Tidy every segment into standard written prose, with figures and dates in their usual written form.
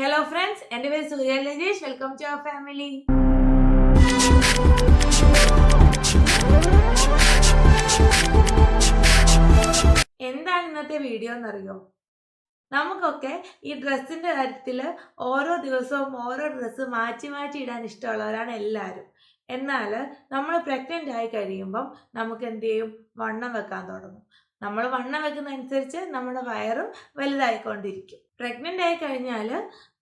Hello friends, എൻ്റെ പേര് Surya Lajesh. Welcome to our family. എന്താണ് ഇന്നത്തെ വീഡിയോ എന്നറിയോ? നമുക്കൊക്കെ ഈ ഡ്രസ്സിന്റെ കാര്യത്തിൽ ഓരോ ദിവസവും ഓരോ ഡ്രസ്സ് മാറ്റി മാറ്റി ഇടാൻ ഇഷ്ടമുള്ളവരാണ് എല്ലാവരും. എന്നാൽ നമ്മൾ പ്രഗ്നൻ്റ് ആയി കഴിയുമ്പം നമുക്ക് എന്ത് ചെയ്യും? വണ്ണം വെക്കാൻ തുടങ്ങും. നമ്മൾ വണ്ണം വെക്കുന്നതനുസരിച്ച് നമ്മുടെ വയറും വലുതായിക്കൊണ്ടിരിക്കും. പ്രഗ്നൻ്റ് ആയി കഴിഞ്ഞാൽ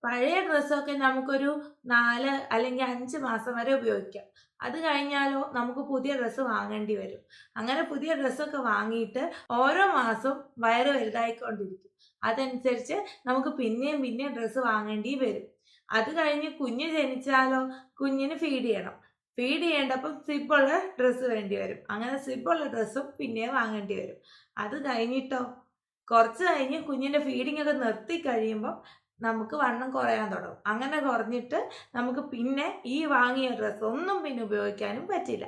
പഴയ ഡ്രസ്സൊക്കെ നമുക്കൊരു 4 അല്ലെങ്കിൽ 5 മാസം വരെ ഉപയോഗിക്കാം. അത് കഴിഞ്ഞാലോ നമുക്ക് പുതിയ ഡ്രസ്സ് വാങ്ങേണ്ടി വരും. അങ്ങനെ പുതിയ ഡ്രസ്സൊക്കെ വാങ്ങിയിട്ട് ഓരോ മാസവും വയറ് വലുതായിക്കൊണ്ടിരിക്കും. അതനുസരിച്ച് നമുക്ക് പിന്നെയും ഡ്രസ്സ് വാങ്ങേണ്ടി വരും. അത് കഴിഞ്ഞ് കുഞ്ഞ് ജനിച്ചാലോ കുഞ്ഞിന് ഫീഡ് ചെയ്യണം. ഫീഡ് ചെയ്യേണ്ടപ്പം സിബുള്ള ഡ്രസ്സ് വേണ്ടി വരും. അങ്ങനെ സിബുള്ള ഡ്രസ്സും പിന്നെ വാങ്ങേണ്ടി വരും. അത് കഴിഞ്ഞിട്ടോ കുറച്ച് കഴിഞ്ഞ് കുഞ്ഞിൻ്റെ ഫീഡിങ് ഒക്കെ നിർത്തി കഴിയുമ്പം നമുക്ക് വണ്ണം കുറയാൻ തുടങ്ങും. അങ്ങനെ കുറഞ്ഞിട്ട് നമുക്ക് പിന്നെ ഈ വാങ്ങിയ ഡ്രസ്സ് ഒന്നും പിന്നെ ഉപയോഗിക്കാനും പറ്റില്ല.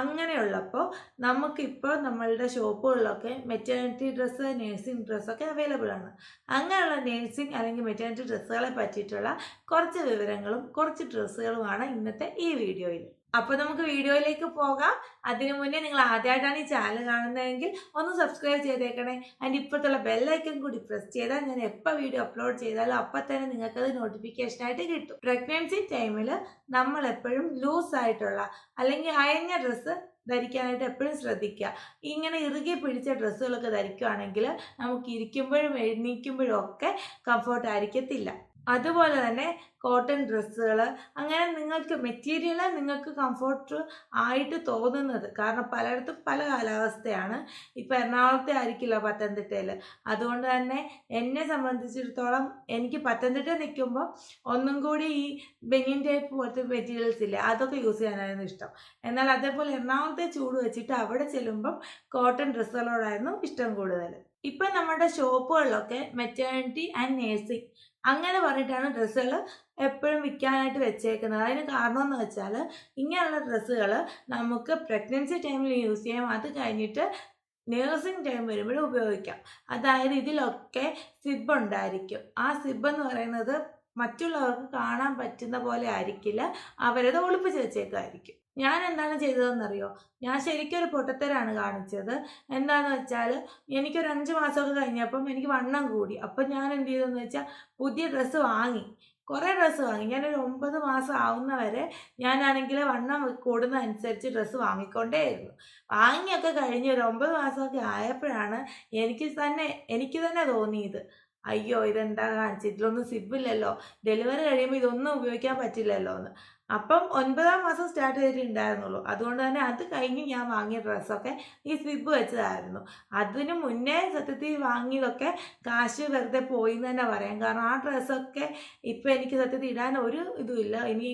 അങ്ങനെയുള്ളപ്പോൾ നമുക്കിപ്പോൾ നമ്മളുടെ ഷോപ്പുകളിലൊക്കെ മെറ്റേണിറ്റി ഡ്രസ്സ്, നേഴ്സിംഗ് ഡ്രസ്സൊക്കെ അവൈലബിൾ ആണ്. അങ്ങനെയുള്ള നേഴ്സിംഗ് അല്ലെങ്കിൽ മെറ്റേണിറ്റി ഡ്രസ്സുകളെ പറ്റിയിട്ടുള്ള കുറച്ച് വിവരങ്ങളും കുറച്ച് ഡ്രസ്സുകളുമാണ് ഇന്നത്തെ ഈ വീഡിയോയിൽ. അപ്പോൾ നമുക്ക് വീഡിയോയിലേക്ക് പോകാം. അതിനു മുന്നേ നിങ്ങൾ ആദ്യമായിട്ടാണ് ഈ ചാനൽ കാണുന്നതെങ്കിൽ ഒന്ന് സബ്സ്ക്രൈബ് ചെയ്തേക്കണേ. അതിൻ്റെ ഇപ്പോഴത്തുള്ള ബെല്ലൈക്കൺ കൂടി പ്രസ് ചെയ്താൽ ഞാൻ എപ്പോൾ വീഡിയോ അപ്ലോഡ് ചെയ്താലും അപ്പം തന്നെ നിങ്ങൾക്കത് നോട്ടിഫിക്കേഷനായിട്ട് കിട്ടും. പ്രഗ്നൻസി ടൈമിൽ നമ്മൾ എപ്പോഴും ലൂസായിട്ടുള്ള അല്ലെങ്കിൽ അയഞ്ഞ ഡ്രസ്സ് ധരിക്കാനായിട്ട് എപ്പോഴും ശ്രദ്ധിക്കുക. ഇങ്ങനെ ഇറുകി പിടിച്ച ഡ്രസ്സുകളൊക്കെ ധരിക്കുകയാണെങ്കിൽ നമുക്ക് ഇരിക്കുമ്പോഴും എഴുന്നേൽക്കുമ്പോഴും ഒക്കെ കംഫർട്ട് ആയിരിക്കത്തില്ല. അതുപോലെ തന്നെ കോട്ടൺ ഡ്രസ്സുകൾ, അങ്ങനെ നിങ്ങൾക്ക് മെറ്റീരിയൽ നിങ്ങൾക്ക് കംഫർട്ട് ആയിട്ട് തോന്നുന്നത്. കാരണം പലയിടത്തും പല കാലാവസ്ഥയാണ്. ഇപ്പോൾ എറണാകുളത്തെ ആയിരിക്കില്ല പത്തനംതിട്ടയിൽ. അതുകൊണ്ട് തന്നെ എന്നെ സംബന്ധിച്ചിടത്തോളം എനിക്ക് പത്തനംതിട്ട നിൽക്കുമ്പോൾ ഒന്നും കൂടി ഈ ബനിയൻ ടൈപ്പ് പോലത്തെ മെറ്റീരിയൽസ് ഇല്ലേ, അതൊക്കെ യൂസ് ചെയ്യാനായിരുന്നു ഇഷ്ടം. എന്നാൽ അതേപോലെ എറണാകുളത്തെ ചൂട് വെച്ചിട്ട് അവിടെ ചെല്ലുമ്പം കോട്ടൺ ഡ്രസ്സുകളോടായിരുന്നു ഇഷ്ടം കൂടുതൽ. ഇപ്പം നമ്മുടെ ഷോപ്പുകളിലൊക്കെ മെറ്റേണിറ്റി ആൻഡ് നേഴ്സിംഗ് അങ്ങനെ പറഞ്ഞിട്ടാണ് ഡ്രസ്സുകൾ എപ്പോഴും വിൽക്കാനായിട്ട് വെച്ചേക്കുന്നത്. അതിന് കാരണം എന്ന് വെച്ചാൽ ഇങ്ങനെയുള്ള ഡ്രസ്സുകൾ നമുക്ക് പ്രഗ്നൻസി ടൈമിൽ യൂസ് ചെയ്യാം. അത് കഴിഞ്ഞിട്ട് നേഴ്സിംഗ് ടൈം വരുമ്പോഴും ഉപയോഗിക്കാം. അതായത് ഇതിലൊക്കെ സിബ് ഉണ്ടായിരിക്കും. ആ സിബ് എന്ന് പറയുന്നത് മറ്റുള്ളവർക്ക് കാണാൻ പറ്റുന്ന പോലെ ആയിരിക്കില്ല, അവരത് ഒളിപ്പിച്ച് വെച്ചേക്കായിരിക്കും. ഞാൻ എന്താണ് ചെയ്തതെന്നറിയോ? ഞാൻ ശരിക്കും ഒരു പൊട്ടത്തരാണ് കാണിച്ചത്. എന്താണെന്ന് വെച്ചാൽ എനിക്കൊരു 5 മാസമൊക്കെ കഴിഞ്ഞപ്പം എനിക്ക് വണ്ണം കൂടി. അപ്പം ഞാൻ എന്ത് ചെയ്തതെന്ന് വെച്ചാൽ പുതിയ ഡ്രസ്സ് വാങ്ങി, കുറേ ഡ്രസ്സ് വാങ്ങി. ഞാനൊരു 9 മാസം ആവുന്നവരെ ഞാനാണെങ്കിൽ വണ്ണം കൂടുന്നതനുസരിച്ച് ഡ്രസ്സ് വാങ്ങിക്കൊണ്ടേയിരുന്നു. വാങ്ങിയൊക്കെ കഴിഞ്ഞ് ഒരു 9 മാസമൊക്കെ ആയപ്പോഴാണ് എനിക്ക് തന്നെ തോന്നിയത്, അയ്യോ ഇതെന്താ കാണിച്ചത്, ഇതിലൊന്നും സിബില്ലല്ലോ, ഡെലിവറി കഴിയുമ്പോൾ ഇതൊന്നും ഉപയോഗിക്കാൻ പറ്റില്ലല്ലോ എന്ന്. അപ്പം 9-ാം മാസം സ്റ്റാർട്ട് ചെയ്തിട്ടുണ്ടായിരുന്നുള്ളൂ. അതുകൊണ്ട് തന്നെ അത് കഴിഞ്ഞ് ഞാൻ വാങ്ങിയ ഡ്രസ്സൊക്കെ ഈ സിബ് വെച്ചതായിരുന്നു. അതിന് മുന്നേ സത്യത്തിൽ വാങ്ങിയതൊക്കെ കാശ് വെറുതെ പോയി എന്ന് തന്നെ പറയാം. കാരണം ആ ഡ്രസ്സൊക്കെ ഇപ്പം എനിക്ക് സത്യത്തിൽ ഇടാൻ ഒരു ഇതുമില്ല. ഇനി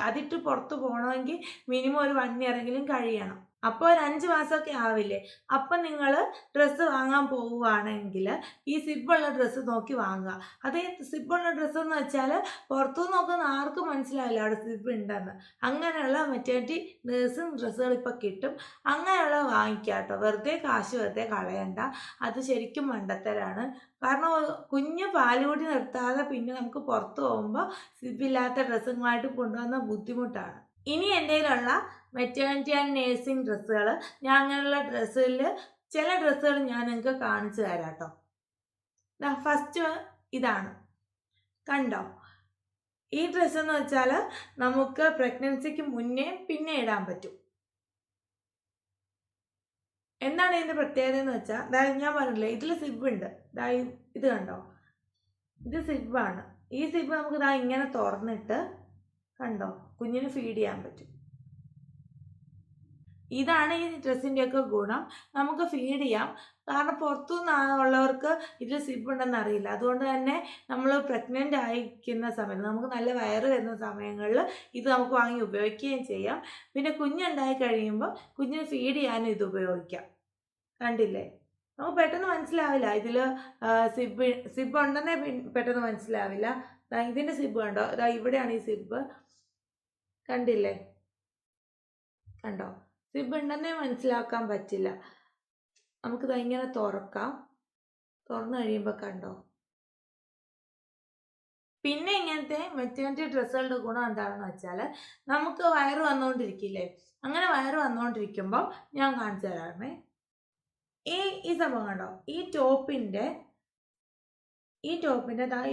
അതിട്ട് പുറത്ത് പോകണമെങ്കിൽ മിനിമം ഒരു 1 ഇയറെങ്കിലും കഴിയണം. അപ്പോൾ ഒരു 5 മാസമൊക്കെ ആവില്ലേ. അപ്പം നിങ്ങൾ ഡ്രസ്സ് വാങ്ങാൻ പോവുകയാണെങ്കിൽ ഈ സിബുള്ള ഡ്രസ്സ് നോക്കി വാങ്ങുക. അത് സിബുള്ള ഡ്രസ്സ് എന്ന് വെച്ചാൽ പുറത്തുനിന്ന് നോക്കുന്ന ആർക്കും മനസ്സിലാവില്ല അവിടെ സിബ് ഉണ്ടെന്ന്. അങ്ങനെയുള്ള മെറ്റേണിറ്റി നേഴ്സിംഗ് ഡ്രസ്സുകൾ ഇപ്പോൾ കിട്ടും. അങ്ങനെയുള്ള വാങ്ങിക്കുക കേട്ടോ. വെറുതെ കളയണ്ട. അത് ശരിക്കും മണ്ടത്തരാണ്. കാരണം കുഞ്ഞ് പാലുകൂടി നിർത്താതെ പിന്നെ നമുക്ക് പുറത്ത് പോകുമ്പോൾ സിബില്ലാത്ത ഡ്രസ്സുമായിട്ട് കൊണ്ടുവന്ന ബുദ്ധിമുട്ടാണ്. ഇനി എൻ്റെ കയ്യിലുള്ള മെറ്റേണിറ്റി ആൻഡ് നേഴ്സിംഗ് ഡ്രസ്സുകൾ, ഞാൻ അങ്ങനെയുള്ള ഡ്രസ്സുകളിൽ ചില ഡ്രസ്സുകൾ ഞാൻ നിങ്ങൾക്ക് കാണിച്ചു തരാം കേട്ടോ. ഫസ്റ്റ് ഇതാണ്, കണ്ടോ? ഈ ഡ്രസ്സ് എന്ന് വെച്ചാൽ നമുക്ക് പ്രഗ്നൻസിക്ക് മുന്നേ പിന്നെ ഇടാൻ പറ്റും. എന്താണ് ഇതിൻ്റെ പ്രത്യേകത എന്ന് വെച്ചാൽ, അതായത് ഞാൻ പറഞ്ഞില്ലേ ഇതിൽ സിബ് ഉണ്ട്. ഇത് കണ്ടോ, ഇത് സിബാണ്. ഈ സിബ് നമുക്ക് ഇങ്ങനെ തുറന്നിട്ട് കണ്ടോ കുഞ്ഞിന് ഫീഡ് ചെയ്യാൻ പറ്റും. ഇതാണ് ഈ ഡ്രസ്സിൻ്റെയൊക്കെ ഗുണം. നമുക്ക് ഫീഡ് ചെയ്യാം. കാരണം പുറത്തുനിന്നുള്ളവർക്ക് ഇതിൽ സിബ് ഉണ്ടെന്ന് അറിയില്ല. അതുകൊണ്ട് തന്നെ നമ്മൾ പ്രഗ്നൻ്റ് ആയിരിക്കുന്ന സമയത്ത്, നമുക്ക് നല്ല വയറ് വരുന്ന സമയങ്ങളിൽ ഇത് നമുക്ക് വാങ്ങി ഉപയോഗിക്കുകയും ചെയ്യാം. പിന്നെ കുഞ്ഞുണ്ടായി കഴിയുമ്പോൾ കുഞ്ഞിന് ഫീഡ് ചെയ്യാനും ഇത് ഉപയോഗിക്കാം. കണ്ടില്ലേ? നമുക്ക് പെട്ടെന്ന് മനസ്സിലാവില്ല ഇതിൽ സിബ് ഉണ്ടെന്നേ പെട്ടെന്ന് മനസ്സിലാവില്ല. ഇതിൻ്റെ സിബ് കണ്ടോ, ഇവിടെയാണ് ഈ സിബ്. കണ്ടില്ലേ? കണ്ടോ? സിബ് ഉണ്ടെന്നേ മനസ്സിലാക്കാൻ പറ്റില്ല. നമുക്കിത് ഇങ്ങനെ തുറക്കാം. തുറന്നു കഴിയുമ്പോൾ കണ്ടോ പിന്നെ ഇങ്ങനത്തെ മെറ്റേണിറ്റി ഡ്രസ്സുകളുടെ ഗുണം എന്താണെന്ന് വെച്ചാൽ നമുക്ക് വയറ് വന്നുകൊണ്ടിരിക്കില്ലേ, അങ്ങനെ വയറ് വന്നുകൊണ്ടിരിക്കുമ്പോൾ ഞാൻ കാണിച്ചു തരാമേ. ഈ സംഭവം കണ്ടോ, ഈ ടോപ്പിൻ്റെ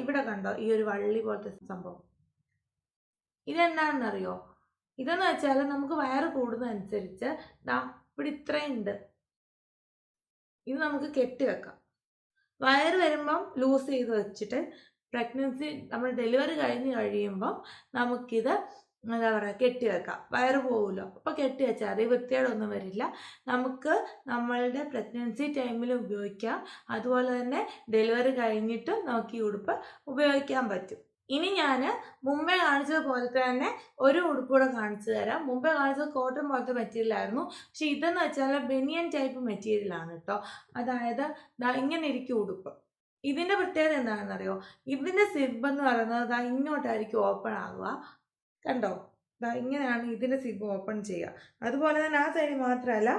ഇവിടെ കണ്ടോ ഈ ഒരു വള്ളി പോലത്തെ സംഭവം, ഇതെന്താണെന്നറിയോ? ഇതെന്ന് വെച്ചാൽ നമുക്ക് വയറ് കൂടുന്നതനുസരിച്ച് ഇവിടെ ഇത്രയുണ്ട്, ഇത് നമുക്ക് കെട്ടി വെക്കാം. വയറ് വരുമ്പം ലൂസ് ചെയ്ത് വെച്ചിട്ട് പ്രഗ്നൻസി നമ്മൾ ഡെലിവറി കഴിഞ്ഞ് കഴിയുമ്പം നമുക്കിത് എന്താ പറയുക കെട്ടി വെക്കാം. വയറ് പോകുമല്ലോ, അപ്പോൾ കെട്ടി വെച്ചാൽ അത് വൃത്തികേടൊന്നും വരില്ല. നമുക്ക് നമ്മളുടെ പ്രഗ്നൻസി ടൈമിൽ ഉപയോഗിക്കാം, അതുപോലെ തന്നെ ഡെലിവറി കഴിഞ്ഞിട്ട് നമുക്ക് ഈ ഉടുപ്പ് ഉപയോഗിക്കാൻ പറ്റും. ഇനി ഞാൻ മുമ്പേ കാണിച്ചതുപോലെ തന്നെ ഒരു ഉടുപ്പ് കൂടെ കാണിച്ചു തരാം. മുമ്പേ കാണിച്ചത് കോട്ടൺ പോലത്തെ മെറ്റീരിയലായിരുന്നു, പക്ഷെ ഇതെന്ന് വെച്ചാൽ ബനിയൻ ടൈപ്പ് മെറ്റീരിയലാണ് കേട്ടോ. അതായത് ഇങ്ങനെ ഇരിക്കും ഉടുപ്പ്. ഇതിൻ്റെ പ്രത്യേകത എന്താണെന്നറിയോ? ഇതിൻ്റെ സിബ് എന്ന് പറയുന്നത് ഇങ്ങോട്ടായിരിക്കും ഓപ്പൺ ആകുക. കണ്ടോ, ഇങ്ങനെയാണ് ഇതിൻ്റെ സിബ് ഓപ്പൺ ചെയ്യുക. അതുപോലെ തന്നെ ആ സൈഡിൽ മാത്രമല്ല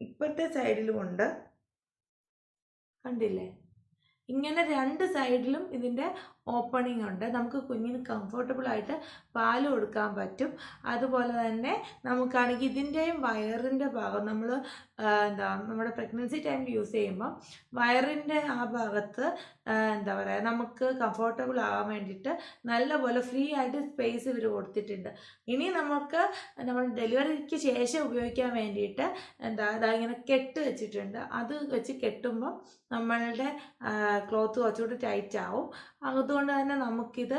ഇപ്പോഴത്തെ സൈഡിലും ഉണ്ട്, കണ്ടില്ലേ? ഇങ്ങനെ രണ്ട് സൈഡിലും ഇതിൻ്റെ ഓപ്പണിംഗ് ഉണ്ട്. നമുക്ക് കുഞ്ഞിന് കംഫർട്ടബിൾ ആയിട്ട് പാല് കൊടുക്കാൻ പറ്റും. അതുപോലെ തന്നെ നമുക്കാണെങ്കിൽ ഇതിൻ്റെയും വയറിൻ്റെ ഭാഗം നമ്മൾ നമ്മുടെ പ്രഗ്നൻസി ടൈമിൽ യൂസ് ചെയ്യുമ്പോൾ വയറിൻ്റെ ആ ഭാഗത്ത് എന്താ പറയുക നമുക്ക് കംഫർട്ടബിൾ ആകാൻ വേണ്ടിയിട്ട് നല്ലപോലെ ഫ്രീ ആയിട്ട് സ്പേസ് ഇവർ കൊടുത്തിട്ടുണ്ട്. ഇനി നമുക്ക് നമ്മൾ ഡെലിവറിക്ക് ശേഷം ഉപയോഗിക്കാൻ വേണ്ടിയിട്ട് ഇങ്ങനെ കെട്ട് വെച്ചിട്ടുണ്ട്. അത് വെച്ച് കെട്ടുമ്പം നമ്മളുടെ ക്ലോത്ത് കുറച്ചുകൂടി ടൈറ്റ് ആവും. അതുകൊണ്ട് തന്നെ നമുക്കിത്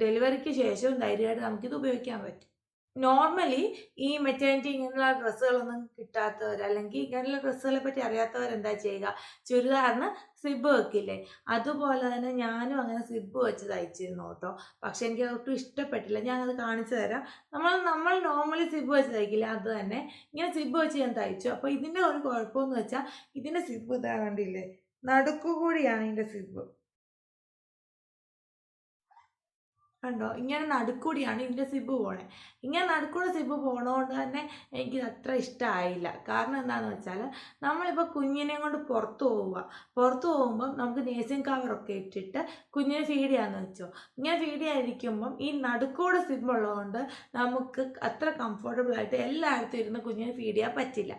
ഡെലിവറിക്ക് ശേഷവും ധൈര്യമായിട്ട് നമുക്കിത് ഉപയോഗിക്കാൻ പറ്റും. നോർമലി ഈ മെറ്റേണിറ്റി ഇങ്ങനെയുള്ള ഡ്രസ്സുകളൊന്നും കിട്ടാത്തവർ, അല്ലെങ്കിൽ ഇങ്ങനെയുള്ള ഡ്രസ്സുകളെ പറ്റി അറിയാത്തവർ എന്താ ചെയ്യുക, ചുരിദാറിന് സിബ് വെക്കില്ലേ, അതുപോലെ തന്നെ ഞാനും അങ്ങനെ സിബ് വെച്ച് തയ്ച്ചിരുന്നു കേട്ടോ. പക്ഷെ എനിക്ക് ഒട്ടും ഇഷ്ടപ്പെട്ടില്ല. ഞാനത് കാണിച്ചു തരാം. നമ്മൾ നോർമലി സിബ് വെച്ച് തയ്ക്കില്ല, അത് തന്നെ ഇങ്ങനെ സിബ് വെച്ച് ഞാൻ തയ്ച്ചു. അപ്പോൾ ഇതിൻ്റെ ഒരു കുഴപ്പമെന്ന് വെച്ചാൽ ഇതിൻ്റെ സിബ് ഇതാ കണ്ടില്ലേ, നടുക്കുകൂടിയാണ് ഇതിൻ്റെ സിബ്. കണ്ടോ, ഇങ്ങനെ നടുക്കൂടിയാണ് ഇതിൻ്റെ സിബ് പോണേ. ഇങ്ങനെ നടുക്കൂടെ സിബ് പോണതുകൊണ്ട് തന്നെ എനിക്കിത് അത്ര ഇഷ്ടമായില്ല. കാരണം എന്താണെന്ന് വെച്ചാൽ നമ്മളിപ്പോൾ കുഞ്ഞിനെയും കൊണ്ട് പുറത്ത് പോകുമ്പം നമുക്ക് നേഴ്സിംഗ് കവറൊക്കെ ഇട്ടിട്ട് കുഞ്ഞിനെ ഫീഡ് ചെയ്യാമെന്ന് വെച്ചോ. ഇങ്ങനെ ഫീഡ് ചെയ്യാതിരിക്കുമ്പം ഈ നടുക്കൂടെ സിബ് ഉള്ളതുകൊണ്ട് നമുക്ക് അത്ര കംഫർട്ടബിളായിട്ട് എല്ലായിടത്തും ഇരുന്ന് കുഞ്ഞിനെ ഫീഡ് ചെയ്യാൻ പറ്റില്ല.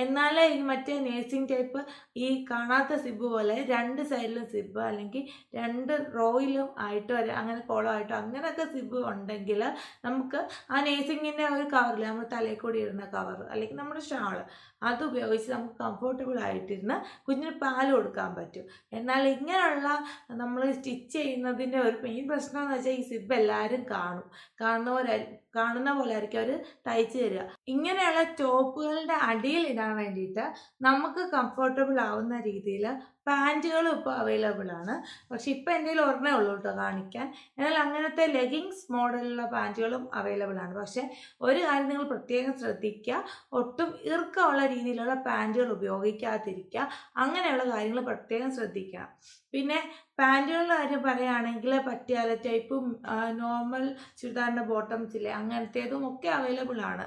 എന്നാലേ ഈ മറ്റേ നേഴ്സിംഗ് ടൈപ്പ് ഈ കാണാത്ത സിബ് പോലെ രണ്ട് സൈഡിലും സിബ്, അല്ലെങ്കിൽ രണ്ട് റോയിലും ആയിട്ടോ അങ്ങനെ കോളമായിട്ടോ അങ്ങനെയൊക്കെ സിബ് ഉണ്ടെങ്കിൽ നമുക്ക് ആ നേഴ്സിങ്ങിൻ്റെ ഒരു കവറിൽ നമ്മൾ തലയിൽ കൂടി ഇടുന്ന കവർ, അല്ലെങ്കിൽ നമ്മുടെ ഷാള്, അത് ഉപയോഗിച്ച് നമുക്ക് കംഫർട്ടബിൾ ആയിട്ടിരുന്ന് കുഞ്ഞിന് പാല് കൊടുക്കാൻ പറ്റും. എന്നാൽ ഇങ്ങനെയുള്ള നമ്മൾ സ്റ്റിച്ച് ചെയ്യുന്നതിൻ്റെ ഒരു മെയിൻ പ്രശ്നം എന്ന് വെച്ചാൽ ഈ സിബ് എല്ലാവരും കാണുന്ന പോലെ ആയിരിക്കും അവർ തയ്ച്ചു തരിക. ഇങ്ങനെയുള്ള ടോപ്പുകളുടെ അടിയിൽ ഇടാൻ വേണ്ടിയിട്ട് നമുക്ക് കംഫർട്ടബിൾ ആവുന്ന രീതിയിൽ പാൻറ്റുകളും ഇപ്പോൾ അവൈലബിൾ ആണ്. പക്ഷെ ഇപ്പോൾ എൻ്റെ കയ്യിൽ ഒരെണ്ണേ ഉള്ളൂ കേട്ടോ കാണിക്കാൻ. എന്നാൽ അങ്ങനത്തെ ലെഗിങ്സ് മോഡലുള്ള പാൻറ്റുകളും അവൈലബിൾ ആണ്. പക്ഷേ ഒരു കാര്യം നിങ്ങൾ പ്രത്യേകം ശ്രദ്ധിക്കുക, ഒട്ടും ഇറുക്കമുള്ള രീതിയിലുള്ള പാൻറ്റുകൾ ഉപയോഗിക്കാതിരിക്കുക. അങ്ങനെയുള്ള കാര്യങ്ങൾ പ്രത്യേകം ശ്രദ്ധിക്കുക. പിന്നെ പാൻറ്റുകളുടെ കാര്യം പറയുകയാണെങ്കിൽ പട്ടിയാല ടൈപ്പും നോർമൽ ചുരിദാറിൻ്റെ ബോട്ടംസിലെ അങ്ങനത്തേതും ഒക്കെ അവൈലബിൾ ആണ്.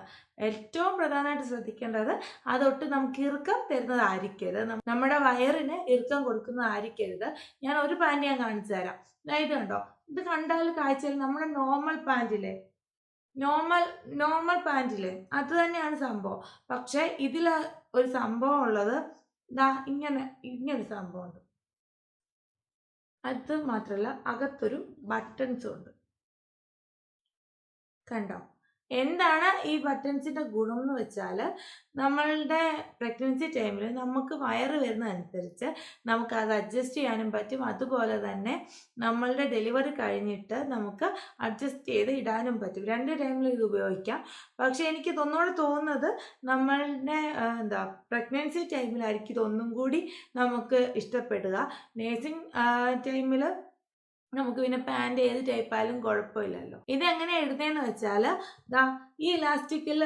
ഏറ്റവും പ്രധാനമായിട്ട് ശ്രദ്ധിക്കേണ്ടത് അതൊട്ട് നമുക്ക് ഇറുക്കം തരുന്നതായിരിക്കരുത്, നമ്മുടെ വയറിന് ഇറുക്കം കൊടുക്കുന്നതായിരിക്കരുത്. ഞാൻ ഒരു പാൻറ്റ് ഞാൻ കാണിച്ചു തരാം. ഇത് കണ്ടോ, ഇത് കണ്ടാൽ കാഴ്ചയിൽ നമ്മുടെ നോർമൽ പാൻറ്റില്ലേ അത് തന്നെയാണ് സംഭവം. പക്ഷേ ഇതിൽ ഒരു സംഭവം ഉള്ളത് ഇങ്ങനെ സംഭവമുണ്ട്. അത് മാത്രമല്ല അകത്തൊരു ബട്ടൺസും ഉണ്ട്. കണ്ടോ, എന്താണ് ഈ ബട്ടൺസിൻ്റെ ഗുണം എന്ന് വെച്ചാൽ നമ്മളുടെ പ്രഗ്നൻസി ടൈമിൽ നമുക്ക് വയറ് വരുന്നതനുസരിച്ച് നമുക്കത് അഡ്ജസ്റ്റ് ചെയ്യാനും പറ്റും. അതുപോലെ തന്നെ നമ്മളുടെ ഡെലിവറി കഴിഞ്ഞിട്ട് നമുക്ക് അഡ്ജസ്റ്റ് ചെയ്ത് ഇടാനും പറ്റും. രണ്ട് ടൈമിൽ ഇത് ഉപയോഗിക്കാം. പക്ഷേ എനിക്ക് തോന്നുന്നത് നമ്മളുടെ പ്രഗ്നൻസി ടൈമിലായിരിക്കും ഇതൊന്നും കൂടി നമുക്ക് ഇഷ്ടപ്പെടുക. നേഴ്സിംഗ് ടൈമിൽ നമുക്ക് പിന്നെ പാൻറ് ഏത് ടൈപ്പായാലും കുഴപ്പമില്ലല്ലോ. ഇതെങ്ങനെ ഇടുന്നതെന്ന് വെച്ചാൽ ഈ ഇലാസ്റ്റിക്കിൽ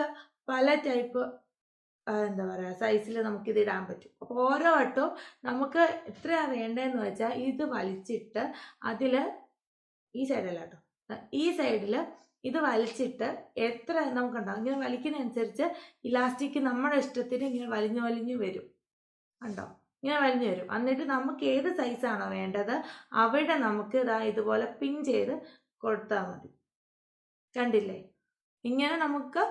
പല ടൈപ്പ് സൈസിൽ നമുക്കിത് ഇടാൻ പറ്റും. അപ്പോൾ ഓരോ വട്ടവും നമുക്ക് എത്രയാണ് വേണ്ടതെന്ന് വെച്ചാൽ ഇത് വലിച്ചിട്ട് അതിൽ ഈ സൈഡല്ല കേട്ടോ, ഈ സൈഡിൽ ഇത് വലിച്ചിട്ട് എത്ര നമുക്കുണ്ടാവും ഇങ്ങനെ വലിക്കുന്നതനുസരിച്ച് ഇലാസ്റ്റിക് നമ്മുടെ ഇഷ്ടത്തിന് ഇങ്ങനെ വലിഞ്ഞു വരും. കണ്ടോ, ഇങ്ങനെ വലിഞ്ഞു വരും. എന്നിട്ട് നമുക്ക് ഏത് സൈസാണോ വേണ്ടത് അവിടെ നമുക്ക് ഇതുപോലെ പിൻ ചെയ്ത് കൊടുത്താൽ മതി. കണ്ടില്ലേ? ഇങ്ങനെ നമുക്ക്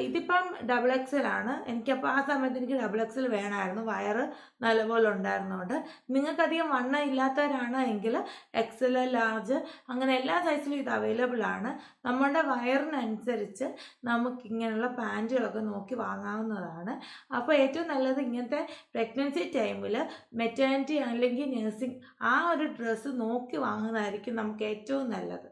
ഇതിപ്പം ഡബിൾ എക്സൽ ആണ്. എനിക്കപ്പോൾ ആ സമയത്ത് എനിക്ക് ഡബിൾ എക്സൽ വേണമായിരുന്നു, വയറ് നല്ലപോലെ ഉണ്ടായിരുന്നതുകൊണ്ട്. നിങ്ങൾക്കധികം വണ്ണം ഇല്ലാത്തവരാണ് എങ്കിൽ എക്സൽ, ലാർജ് അങ്ങനെ എല്ലാ സൈസിലും ഇത് അവൈലബിൾ ആണ്. നമ്മുടെ വയറിനനുസരിച്ച് നമുക്കിങ്ങനെയുള്ള പാൻറ്റുകളൊക്കെ നോക്കി വാങ്ങാവുന്നതാണ്. അപ്പോൾ ഏറ്റവും നല്ലത് ഇങ്ങനത്തെ പ്രഗ്നൻസി ടൈമിൽ മെറ്റേണിറ്റി അല്ലെങ്കിൽ നഴ്സിംഗ് ആ ഒരു ഡ്രസ്സ് നോക്കി വാങ്ങുന്നതായിരിക്കും നമുക്ക് ഏറ്റവും നല്ലത്.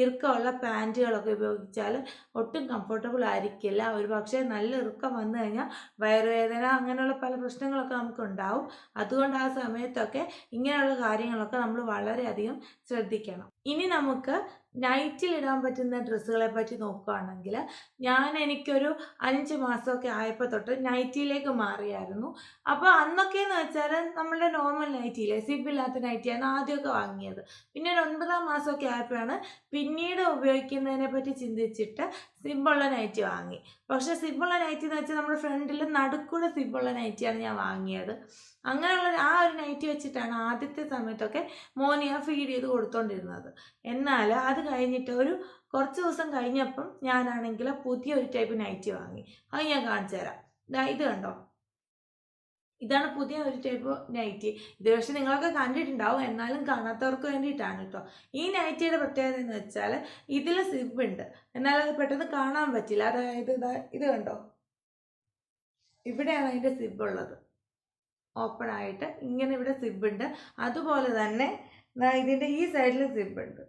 ഇറുക്കമുള്ള പാൻറ്റുകളൊക്കെ ഉപയോഗിച്ചാൽ ഒട്ടും കംഫർട്ടബിൾ ആയിരിക്കില്ല. ഒരു പക്ഷേ നല്ല ഇറുക്കം വന്നു കഴിഞ്ഞാൽ വയറുവേദന അങ്ങനെയുള്ള പല പ്രശ്നങ്ങളൊക്കെ നമുക്കുണ്ടാവും. അതുകൊണ്ട് ആ സമയത്തൊക്കെ ഇങ്ങനെയുള്ള കാര്യങ്ങളൊക്കെ നമ്മൾ വളരെയധികം ശ്രദ്ധിക്കണം. ഇനി നമുക്ക് നൈറ്റിലിടാൻ പറ്റുന്ന ഡ്രസ്സുകളെ പറ്റി നോക്കുകയാണെങ്കിൽ എനിക്കൊരു 5 മാസമൊക്കെ ആയപ്പോൾ തൊട്ട് നൈറ്റിയിലേക്ക് മാറിയായിരുന്നു. അപ്പോൾ അന്നൊക്കെയെന്ന് വെച്ചാൽ നമ്മളുടെ നോർമൽ നൈറ്റിയില്ലേ, സിബില്ലാത്ത നൈറ്റിയാണ് ആദ്യമൊക്കെ വാങ്ങിയത്. പിന്നെ ഒരു 9ാം മാസമൊക്കെ ആയപ്പോഴാണ് പിന്നീട് ഉപയോഗിക്കുന്നതിനെ പറ്റി ചിന്തിച്ചിട്ട് സിബുള്ള നൈറ്റി വാങ്ങി. പക്ഷേ സിബുള്ള നൈറ്റി എന്ന് വെച്ചാൽ നമ്മുടെ ഫ്രണ്ടിൽ നടുക്കൂടെ സിബുള്ള നൈറ്റിയാണ് ഞാൻ വാങ്ങിയത്. അങ്ങനെയുള്ള ആ ഒരു നൈറ്റി വെച്ചിട്ടാണ് ആദ്യത്തെ സമയത്തൊക്കെ മോന് ഞാൻ ഫീഡ് ചെയ്ത് കൊടുത്തോണ്ടിരുന്നത്. എന്നാൽ അത് കഴിഞ്ഞിട്ട് ഒരു കുറച്ച് ദിവസം കഴിഞ്ഞപ്പം ഞാനാണെങ്കിൽ പുതിയൊരു ടൈപ്പ് നൈറ്റി വാങ്ങി. അത് ഞാൻ കാണിച്ചു തരാം. ഇത് കണ്ടോ, ഇതാണ് പുതിയ ഒരു ടൈപ്പ് നൈറ്റി. ഇത് പക്ഷെ നിങ്ങളൊക്കെ കണ്ടിട്ടുണ്ടാവും, എന്നാലും കാണാത്തവർക്ക് വേണ്ടിയിട്ടാണ് കേട്ടോ. ഈ നൈറ്റിയുടെ പ്രത്യേകത എന്ന് വെച്ചാൽ ഇതിൽ സിബ് ഉണ്ട്, എന്നാൽ അത് പെട്ടെന്ന് കാണാൻ പറ്റില്ല. അതായത് ഇത് കണ്ടോ, ഇവിടെയാണ് അതിൻ്റെ സിബ് ഉള്ളത്. ഓപ്പൺ ആയിട്ട് ഇങ്ങനെ ഇവിടെ സിബ് ഉണ്ട്. അതുപോലെ തന്നെ ഇതിൻ്റെ ഈ സൈഡിൽ സിബ് ഉണ്ട്.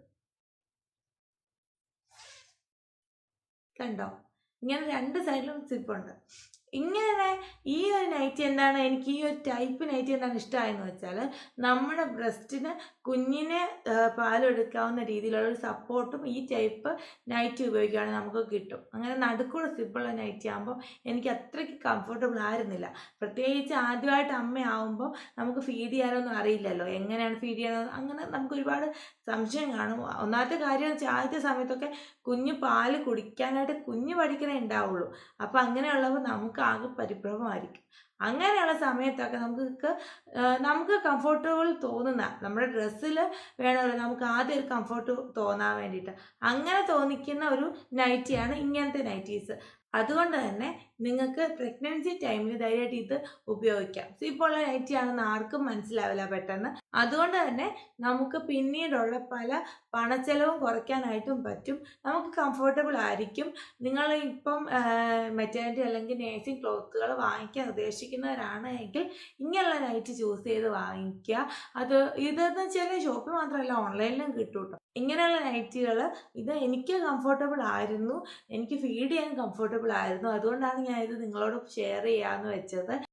കണ്ടോ, ഇങ്ങനെ രണ്ട് സൈഡിലും സിബുണ്ട്. ഇങ്ങനെ ഈ ഒരു നൈറ്റി എന്താണ് എനിക്ക് ഈ ഒരു ടൈപ്പ് നൈറ്റി എന്താണ് ഇഷ്ടമായെന്ന് വെച്ചാൽ നമ്മുടെ ബ്രസ്റ്റിന് കുഞ്ഞിനെ പാലെടുക്കാവുന്ന രീതിയിലുള്ള ഒരു സപ്പോർട്ടും ഈ ടൈപ്പ് നൈറ്റി ഉപയോഗിക്കുകയാണെങ്കിൽ നമുക്ക് കിട്ടും. അങ്ങനെ നടുക്കൂടെ സിബുള്ള നൈറ്റി ആകുമ്പോൾ എനിക്ക് അത്രയ്ക്ക് കംഫർട്ടബിൾ ആയിരുന്നില്ല. പ്രത്യേകിച്ച് ആദ്യമായിട്ട് അമ്മയാവുമ്പോൾ നമുക്ക് ഫീഡ് ചെയ്യാനൊന്നും അറിയില്ലല്ലോ, എങ്ങനെയാണ് ഫീഡ് ചെയ്യണമെന്ന് അങ്ങനെ നമുക്ക് ഒരുപാട് സംശയം കാണും. ഒന്നാമത്തെ കാര്യം വെച്ചാൽ ആദ്യത്തെ സമയത്തൊക്കെ കുഞ്ഞ് പാല് കുടിക്കാനായിട്ട് കുഞ്ഞ് പഠിക്കണേ ഉണ്ടാവുള്ളൂ. അപ്പം അങ്ങനെയുള്ളപ്പോൾ നമുക്ക് ആകെ പരിഭ്രമമായിരിക്കും. അങ്ങനെയുള്ള സമയത്തൊക്കെ നമുക്ക് കംഫർട്ടബിൾ തോന്നുന്ന നമ്മുടെ ഡ്രസ്സിൽ വേണമല്ലോ നമുക്ക് ആദ്യം ഒരു കംഫർട്ട് തോന്നാൻ വേണ്ടിയിട്ട്. അങ്ങനെ തോന്നിക്കുന്ന ഒരു നൈറ്റിയാണ് ഇങ്ങനത്തെ നൈറ്റീസ്. അതുകൊണ്ട് തന്നെ നിങ്ങൾക്ക് പ്രഗ്നൻസി ടൈമിൽ ധൈര്യമായിട്ട് ഇത് ഉപയോഗിക്കാം. സിബുള്ള നൈറ്റി ആണെന്ന് ആർക്കും മനസ്സിലാവില്ല പെട്ടെന്ന്. അതുകൊണ്ട് തന്നെ നമുക്ക് പിന്നീടുള്ള പല പണച്ചെലവും കുറയ്ക്കാനായിട്ടും പറ്റും. നമുക്ക് കംഫർട്ടബിൾ ആയിരിക്കും. നിങ്ങൾ ഇപ്പം മെറ്റേണിറ്റി അല്ലെങ്കിൽ നേഴ്സിംഗ് ക്ലോത്തുകൾ വാങ്ങിക്കാൻ ഉദ്ദേശിക്കുന്നവരാണ് എങ്കിൽ ഇങ്ങനെയുള്ള നൈറ്റി ചൂസ് ചെയ്ത് വാങ്ങിക്കുക. ഇതെന്ന് വെച്ചാൽ ഷോപ്പിൽ മാത്രമല്ല ഓൺലൈനിലും കിട്ടും കേട്ടോ. ഇങ്ങനെയുള്ള നൈറ്റികൾ ഇത് എനിക്ക് കംഫർട്ടബിൾ ആയിരുന്നു, എനിക്ക് ഫീഡ് ചെയ്യാൻ കംഫർട്ടബിൾ ആയിരുന്നു. അതുകൊണ്ടാണ് ഞാൻ ഇത് നിങ്ങളോട് ഷെയർ ചെയ്യാമെന്ന് വെച്ചത്.